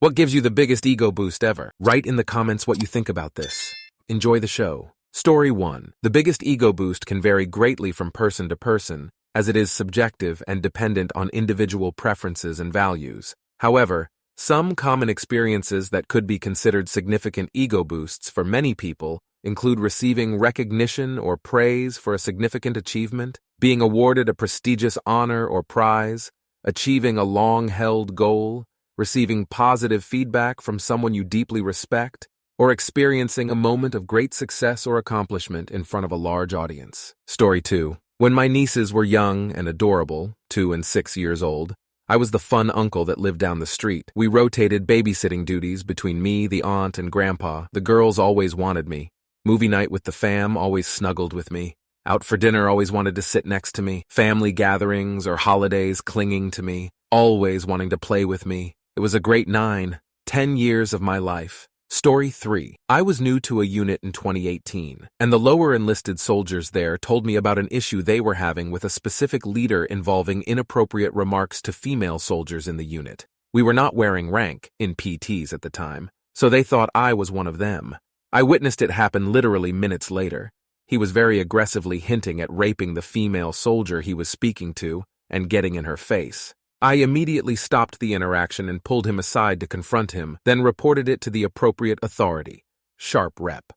What gives you the biggest ego boost ever? Write in the comments what you think about this. Enjoy the show. Story 1. The biggest ego boost can vary greatly from person to person, as it is subjective and dependent on individual preferences and values. However, some common experiences that could be considered significant ego boosts for many people include receiving recognition or praise for a significant achievement, being awarded a prestigious honor or prize, achieving a long-held goal, receiving positive feedback from someone you deeply respect, or experiencing a moment of great success or accomplishment in front of a large audience. Story 2. When my nieces were young and adorable, 2 and 6 years old, I was the fun uncle that lived down the street. We rotated babysitting duties between me, the aunt, and grandpa. The girls always wanted me. Movie night with the fam always snuggled with me. Out for dinner always wanted to sit next to me. Family gatherings or holidays clinging to me, always wanting to play with me. It was a great 9, 10 years of my life. Story 3. I was new to a unit in 2018, and the lower enlisted soldiers there told me about an issue they were having with a specific leader involving inappropriate remarks to female soldiers in the unit. We were not wearing rank in PTs at the time, so they thought I was one of them. I witnessed it happen literally minutes later. He was very aggressively hinting at raping the female soldier he was speaking to and getting in her face. I immediately stopped the interaction and pulled him aside to confront him, then reported it to the appropriate authority. Sharp rep.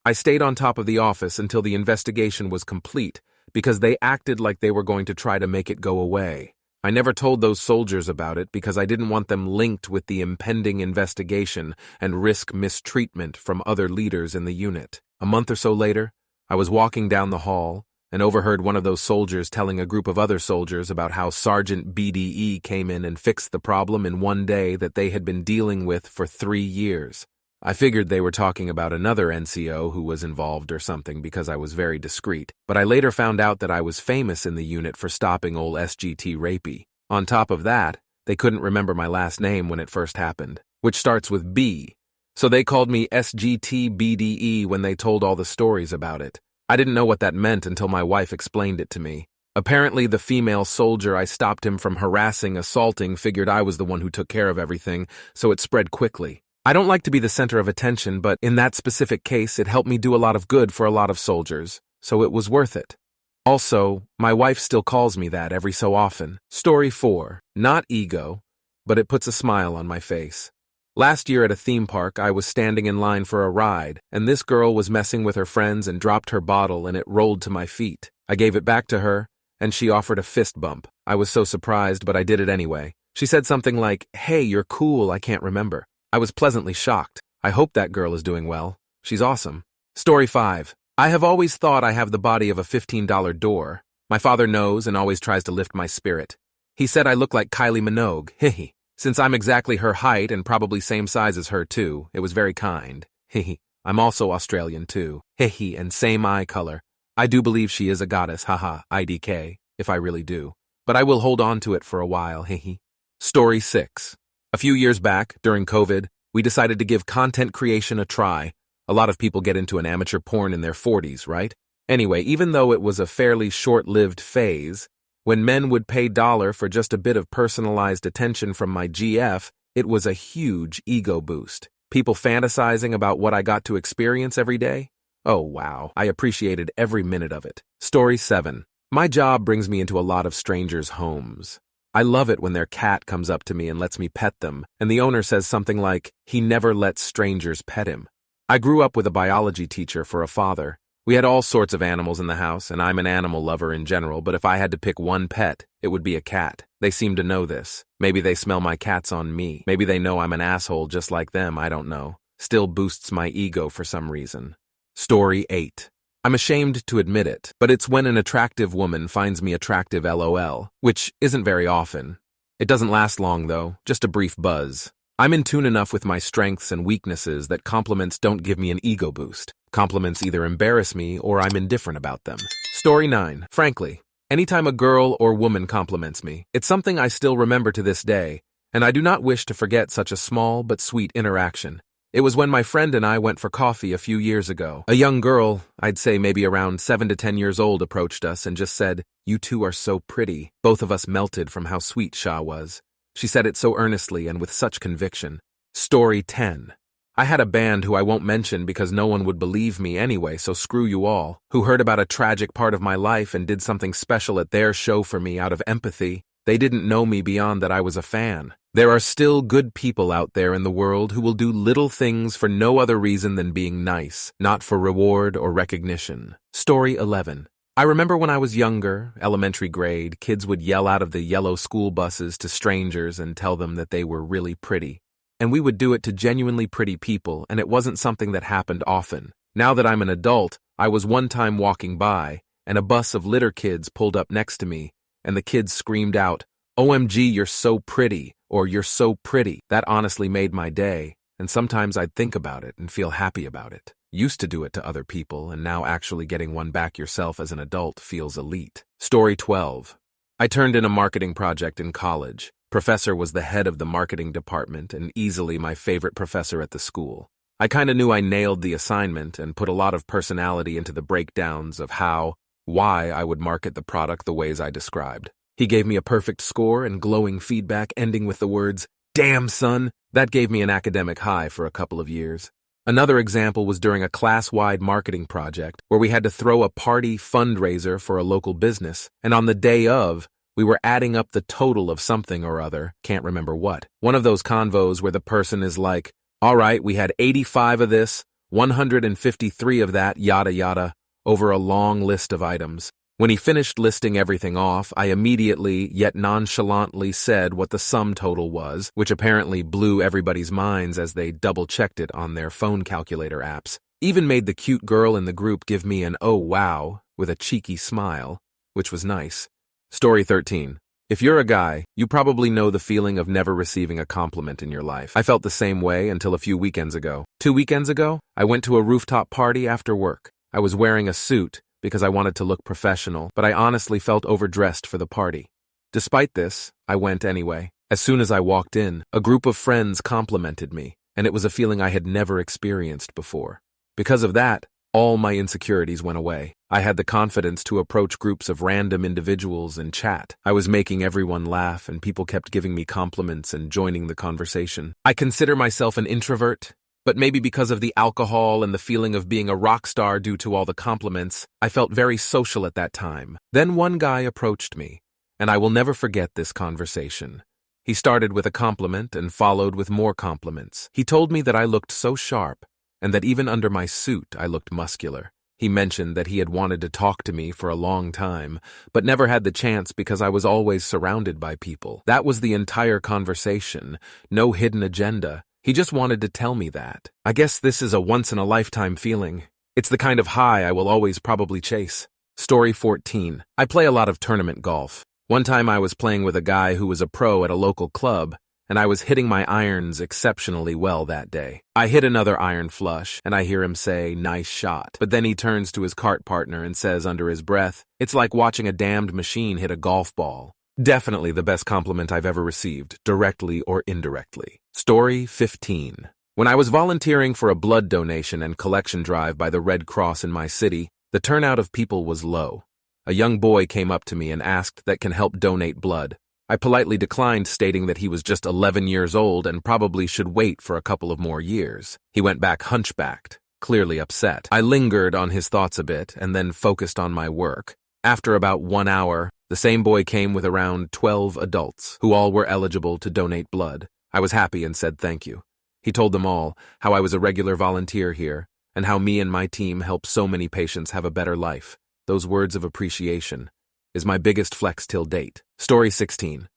I stayed on top of the office until the investigation was complete because they acted like they were going to try to make it go away. I never told those soldiers about it because I didn't want them linked with the impending investigation and risk mistreatment from other leaders in the unit. A month or so later, I was walking down the hall and overheard one of those soldiers telling a group of other soldiers about how Sergeant BDE came in and fixed the problem in one day that they had been dealing with for 3 years. I figured they were talking about another NCO who was involved or something because I was very discreet, but I later found out that I was famous in the unit for stopping old SGT Rapey. On top of that, they couldn't remember my last name when it first happened, which starts with B, so they called me SGT BDE when they told all the stories about it. I didn't know what that meant until my wife explained it to me. Apparently, the female soldier I stopped him from assaulting, figured I was the one who took care of everything, so it spread quickly. I don't like to be the center of attention, but in that specific case, it helped me do a lot of good for a lot of soldiers, so it was worth it. Also, my wife still calls me that every so often. Story 4. Not ego, but it puts a smile on my face. Last year at a theme park, I was standing in line for a ride, and this girl was messing with her friends and dropped her bottle and it rolled to my feet. I gave it back to her, and she offered a fist bump. I was so surprised, but I did it anyway. She said something like, "Hey, you're cool, I can't remember." I was pleasantly shocked. I hope that girl is doing well. She's awesome. Story 5. I have always thought I have the body of a $15 door. My father knows and always tries to lift my spirit. He said I look like Kylie Minogue. Hehe. Since I'm exactly her height and probably same size as her too, it was very kind. Hehe. I'm also Australian too. Hehe, and same eye color. I do believe she is a goddess, haha, IDK, if I really do. But I will hold on to it for a while, hehe. Story 6. A few years back, during COVID, we decided to give content creation a try. A lot of people get into an amateur porn in their 40s, right? Anyway, even though it was a fairly short-lived phase, when men would pay dollar for just a bit of personalized attention from my GF, it was a huge ego boost. People fantasizing about what I got to experience every day? Oh wow, I appreciated every minute of it. Story 7. My job brings me into a lot of strangers' homes. I love it when their cat comes up to me and lets me pet them, and the owner says something like, he never lets strangers pet him. I grew up with a biology teacher for a father. We had all sorts of animals in the house, and I'm an animal lover in general, but if I had to pick one pet, it would be a cat. They seem to know this. Maybe they smell my cats on me. Maybe they know I'm an asshole just like them, I don't know. Still boosts my ego for some reason. Story 8. I'm ashamed to admit it, but it's when an attractive woman finds me attractive LOL, which isn't very often. It doesn't last long though, just a brief buzz. I'm in tune enough with my strengths and weaknesses that compliments don't give me an ego boost. Compliments either embarrass me or I'm indifferent about them. Story 9. Frankly, anytime a girl or woman compliments me, it's something I still remember to this day, and I do not wish to forget such a small but sweet interaction. It was when my friend and I went for coffee a few years ago. A young girl, I'd say maybe around 7 to 10 years old, approached us and just said, "You two are so pretty." Both of us melted from how sweet Shah was. She said it so earnestly and with such conviction. Story 10. I had a band who I won't mention because no one would believe me anyway, so screw you all, who heard about a tragic part of my life and did something special at their show for me out of empathy. They didn't know me beyond that I was a fan. There are still good people out there in the world who will do little things for no other reason than being nice, not for reward or recognition. Story 11. I remember when I was younger, elementary grade, kids would yell out of the yellow school buses to strangers and tell them that they were really pretty. And we would do it to genuinely pretty people, and it wasn't something that happened often. Now that I'm an adult, I was one time walking by, and a bus of litter kids pulled up next to me, and the kids screamed out, "OMG, you're so pretty," or "You're so pretty." That honestly made my day, and sometimes I'd think about it and feel happy about it. Used to do it to other people, and now actually getting one back yourself as an adult feels elite. Story 12. I turned in a marketing project in college. Professor was the head of the marketing department and easily my favorite professor at the school. I kinda knew I nailed the assignment and put a lot of personality into the breakdowns of why I would market the product the ways I described. He gave me a perfect score and glowing feedback ending with the words, "Damn, son!" That gave me an academic high for a couple of years. Another example was during a class-wide marketing project where we had to throw a party fundraiser for a local business, and on the day of, we were adding up the total of something or other, can't remember what. One of those convos where the person is like, "All right, we had 85 of this, 153 of that, yada yada," over a long list of items. When he finished listing everything off, I immediately, yet nonchalantly said what the sum total was, which apparently blew everybody's minds as they double-checked it on their phone calculator apps. Even made the cute girl in the group give me an "oh wow" with a cheeky smile, which was nice. Story 13. If you're a guy, you probably know the feeling of never receiving a compliment in your life. I felt the same way until a few weekends ago. 2 weekends ago, I went to a rooftop party after work. I was wearing a suit because I wanted to look professional, but I honestly felt overdressed for the party. Despite this, I went anyway. As soon as I walked in, a group of friends complimented me, and it was a feeling I had never experienced before. Because of that, all my insecurities went away. I had the confidence to approach groups of random individuals and chat. I was making everyone laugh, and people kept giving me compliments and joining the conversation. I consider myself an introvert, but maybe because of the alcohol and the feeling of being a rock star due to all the compliments, I felt very social at that time. Then one guy approached me, and I will never forget this conversation. He started with a compliment and followed with more compliments. He told me that I looked so sharp, and that even under my suit I looked muscular. He mentioned that he had wanted to talk to me for a long time, but never had the chance because I was always surrounded by people. That was the entire conversation, no hidden agenda. He just wanted to tell me that. I guess this is a once-in-a-lifetime feeling. It's the kind of high I will always probably chase. Story 14. I play a lot of tournament golf. One time I was playing with a guy who was a pro at a local club, and I was hitting my irons exceptionally well that day. I hit another iron flush, and I hear him say, "Nice shot." But then he turns to his cart partner and says under his breath, "It's like watching a damned machine hit a golf ball." Definitely the best compliment I've ever received, directly or indirectly. Story 15. When I was volunteering for a blood donation and collection drive by the Red Cross in my city, the turnout of people was low. A young boy came up to me and asked that can help donate blood. I politely declined, stating that he was just 11 years old and probably should wait for a couple of more years. He went back hunchbacked, clearly upset. I lingered on his thoughts a bit and then focused on my work. After about 1 hour, the same boy came with around 12 adults, who all were eligible to donate blood. I was happy and said thank you. He told them all how I was a regular volunteer here and how me and my team help so many patients have a better life. Those words of appreciation is my biggest flex till date. Story 16.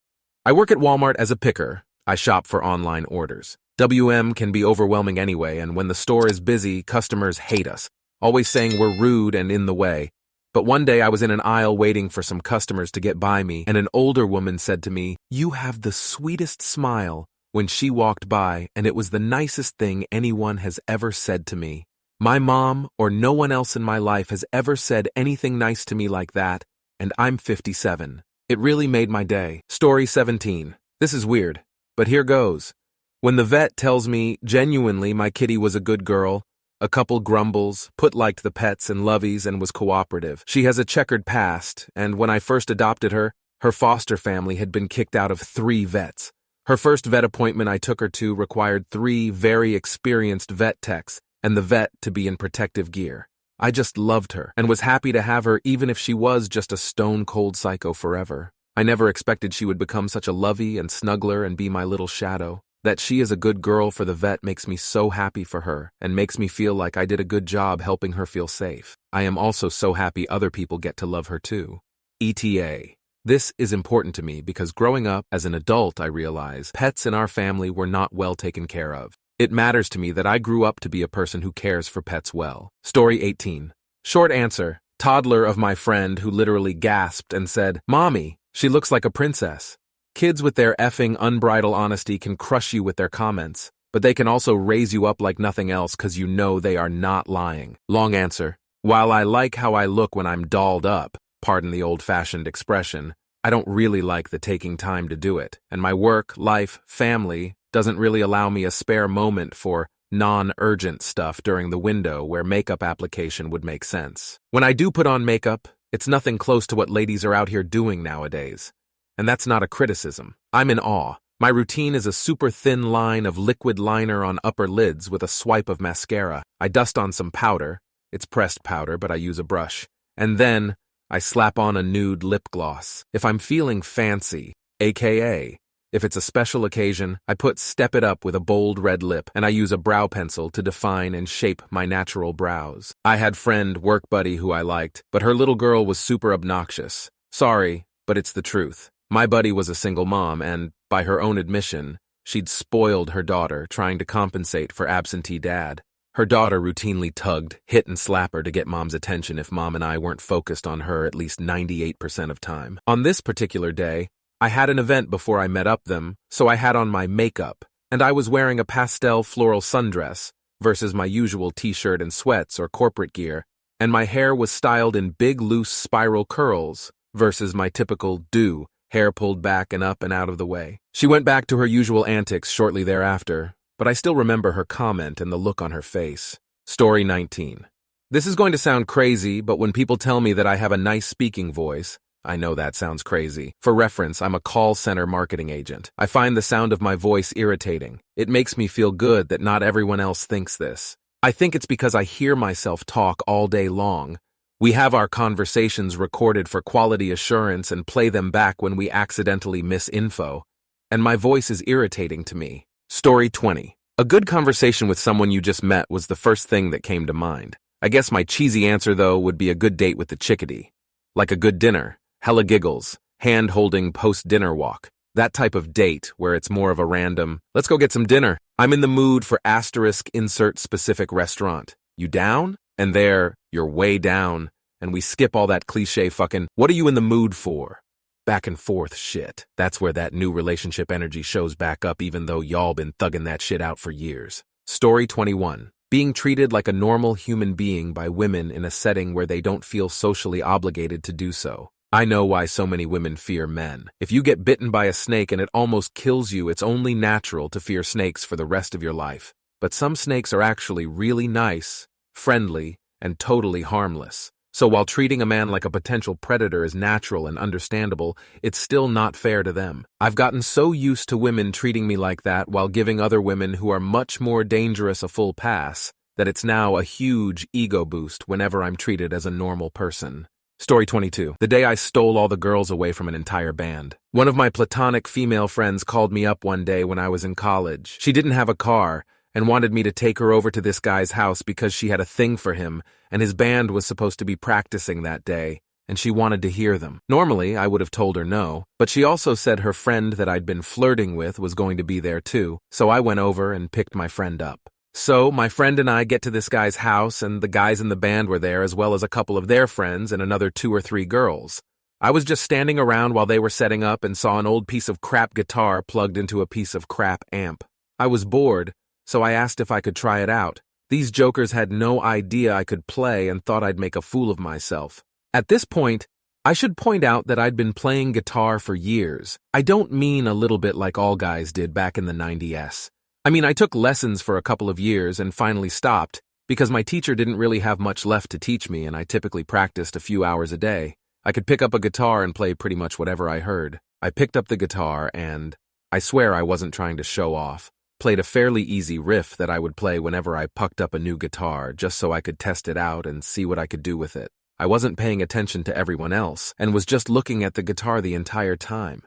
I work at Walmart as a picker. I shop for online orders. WM can be overwhelming anyway, and when the store is busy, customers hate us, always saying we're rude and in the way. But one day I was in an aisle waiting for some customers to get by me, and an older woman said to me, "You have the sweetest smile," when she walked by, and it was the nicest thing anyone has ever said to me. My mom or no one else in my life has ever said anything nice to me like that, and I'm 57. It really made my day. Story 17. This is weird, but here goes. When the vet tells me genuinely my kitty was a good girl, a couple grumbles, liked the pets and lovies and was cooperative. She has a checkered past, and when I first adopted her, her foster family had been kicked out of 3 vets. Her first vet appointment I took her to required 3 very experienced vet techs and the vet to be in protective gear. I just loved her and was happy to have her even if she was just a stone-cold psycho forever. I never expected she would become such a lovey and snuggler and be my little shadow. That she is a good girl for the vet makes me so happy for her and makes me feel like I did a good job helping her feel safe. I am also so happy other people get to love her too. ETA. This is important to me because growing up as an adult, I realize pets in our family were not well taken care of. It matters to me that I grew up to be a person who cares for pets well. Story 18. Short answer. Toddler of my friend who literally gasped and said, "Mommy, she looks like a princess." Kids with their effing unbridled honesty can crush you with their comments, but they can also raise you up like nothing else because you know they are not lying. Long answer. While I like how I look when I'm dolled up, pardon the old-fashioned expression, I don't really like the taking time to do it, and my work, life, family doesn't really allow me a spare moment for non-urgent stuff during the window where makeup application would make sense. When I do put on makeup, it's nothing close to what ladies are out here doing nowadays. And that's not a criticism. I'm in awe. My routine is a super thin line of liquid liner on upper lids with a swipe of mascara. I dust on some powder. It's pressed powder, but I use a brush. And then I slap on a nude lip gloss. If I'm feeling fancy, aka if it's a special occasion, I put Step It Up with a bold red lip, and I use a brow pencil to define and shape my natural brows. I had friend, work buddy who I liked, but her little girl was super obnoxious. Sorry, but it's the truth. My buddy was a single mom, and, by her own admission, she'd spoiled her daughter, trying to compensate for absentee dad. Her daughter routinely tugged, hit and slap her to get mom's attention if mom and I weren't focused on her at least 98% of time. On this particular day, I had an event before I met up them, so I had on my makeup, and I was wearing a pastel floral sundress versus my usual t-shirt and sweats or corporate gear, and my hair was styled in big loose spiral curls versus my typical do, hair pulled back and up and out of the way. She went back to her usual antics shortly thereafter, but I still remember her comment and the look on her face. Story 19. This is going to sound crazy, but when people tell me that I have a nice speaking voice, I know that sounds crazy. For reference, I'm a call center marketing agent. I find the sound of my voice irritating. It makes me feel good that not everyone else thinks this. I think it's because I hear myself talk all day long. We have our conversations recorded for quality assurance and play them back when we accidentally miss info. And my voice is irritating to me. Story 20. A good conversation with someone you just met was the first thing that came to mind. I guess my cheesy answer, though, would be a good date with the chickadee. Like a good dinner. Hella giggles, hand-holding post-dinner walk. That type of date where it's more of a random, let's go get some dinner. I'm in the mood for asterisk insert specific restaurant. You down? And there, you're way down, and we skip all that cliche fucking, what are you in the mood for? Back and forth shit. That's where that new relationship energy shows back up even though y'all been thugging that shit out for years. Story 21. Being treated like a normal human being by women in a setting where they don't feel socially obligated to do so. I know why so many women fear men. If you get bitten by a snake and it almost kills you, it's only natural to fear snakes for the rest of your life. But some snakes are actually really nice, friendly, and totally harmless. So while treating a man like a potential predator is natural and understandable, it's still not fair to them. I've gotten so used to women treating me like that while giving other women who are much more dangerous a full pass, that it's now a huge ego boost whenever I'm treated as a normal person. Story 22. The day I stole all the girls away from an entire band. One of my platonic female friends called me up one day when I was in college. She didn't have a car and wanted me to take her over to this guy's house because she had a thing for him and his band was supposed to be practicing that day and she wanted to hear them. Normally, I would have told her no, but she also said her friend that I'd been flirting with was going to be there too, so I went over and picked my friend up. So, my friend and I get to this guy's house, and the guys in the band were there as well as a couple of their friends and another 2 or 3 girls. I was just standing around while they were setting up and saw an old piece of crap guitar plugged into a piece of crap amp. I was bored, so I asked if I could try it out. These jokers had no idea I could play and thought I'd make a fool of myself. At this point, I should point out that I'd been playing guitar for years. I don't mean a little bit like all guys did back in the 90s. I mean, I took lessons for a couple of years and finally stopped because my teacher didn't really have much left to teach me and I typically practiced a few hours a day. I could pick up a guitar and play pretty much whatever I heard. I picked up the guitar and I swear I wasn't trying to show off. Played a fairly easy riff that I would play whenever I picked up a new guitar, just so I could test it out and see what I could do with it. I wasn't paying attention to everyone else and was just looking at the guitar the entire time.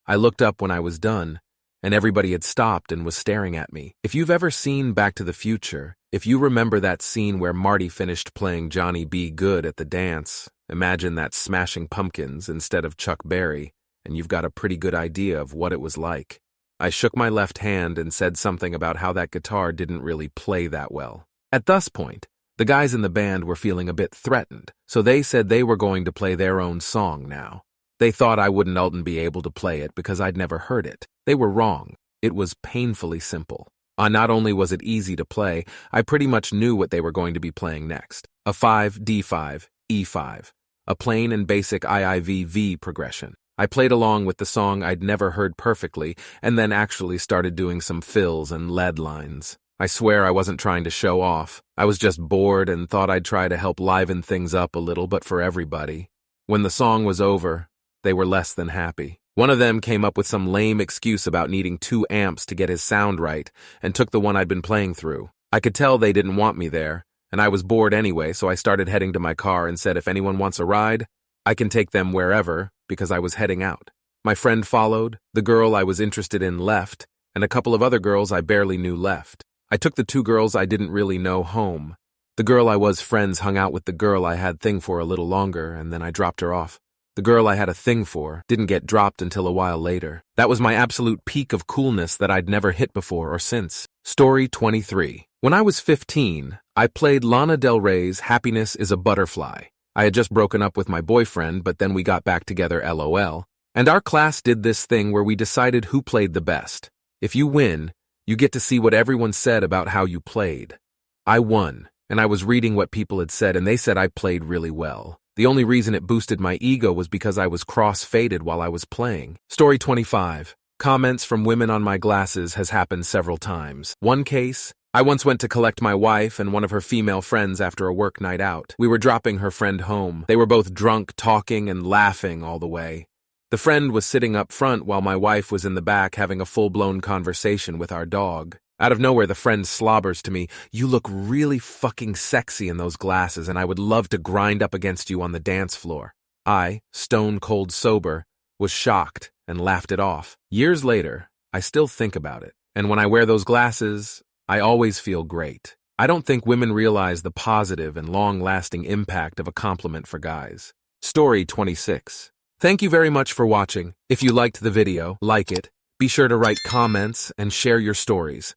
I looked up when I was done, and everybody had stopped and was staring at me. If you've ever seen Back to the Future, if you remember that scene where Marty finished playing Johnny B. Goode at the dance, imagine that Smashing Pumpkins instead of Chuck Berry, and you've got a pretty good idea of what it was like. I shook my left hand and said something about how that guitar didn't really play that well. At this point, the guys in the band were feeling a bit threatened, so they said they were going to play their own song now. They thought I wouldn't be able to play it because I'd never heard it. They were wrong. It was painfully simple. Not only was it easy to play, I pretty much knew what they were going to be playing next. A 5, D5, E5. A plain and basic IIV-V progression. I played along with the song I'd never heard perfectly, and then actually started doing some fills and lead lines. I swear I wasn't trying to show off. I was just bored and thought I'd try to help liven things up a little, but for everybody. When the song was over, they were less than happy. One of them came up with some lame excuse about needing 2 amps to get his sound right, and took the one I'd been playing through. I could tell they didn't want me there, and I was bored anyway, so I started heading to my car and said if anyone wants a ride, I can take them wherever, because I was heading out. My friend followed, the girl I was interested in left, and a couple of other girls I barely knew left. I took the 2 girls I didn't really know home. The girl I was friends hung out with the girl I had thing for a little longer, and then I dropped her off. The girl I had a thing for didn't get dropped until a while later. That was my absolute peak of coolness that I'd never hit before or since. Story 23. When I was 15, I played Lana Del Rey's Happiness is a Butterfly. I had just broken up with my boyfriend, but then we got back together LOL. And our class did this thing where we decided who played the best. If you win, you get to see what everyone said about how you played. I won, and I was reading what people had said, and they said I played really well. The only reason it boosted my ego was because I was cross-faded while I was playing. Story 25. Comments from women on my glasses has happened several times. One case, I once went to collect my wife and one of her female friends after a work night out. We were dropping her friend home. They were both drunk, talking and laughing all the way. The friend was sitting up front while my wife was in the back having a full-blown conversation with our dog. Out of nowhere, the friend slobbers to me, "You look really fucking sexy in those glasses, and I would love to grind up against you on the dance floor." I, stone cold sober, was shocked and laughed it off. Years later, I still think about it, and when I wear those glasses, I always feel great. I don't think women realize the positive and long-lasting impact of a compliment for guys. Story 26. Thank you very much for watching. If you liked the video, like it. Be sure to write comments and share your stories.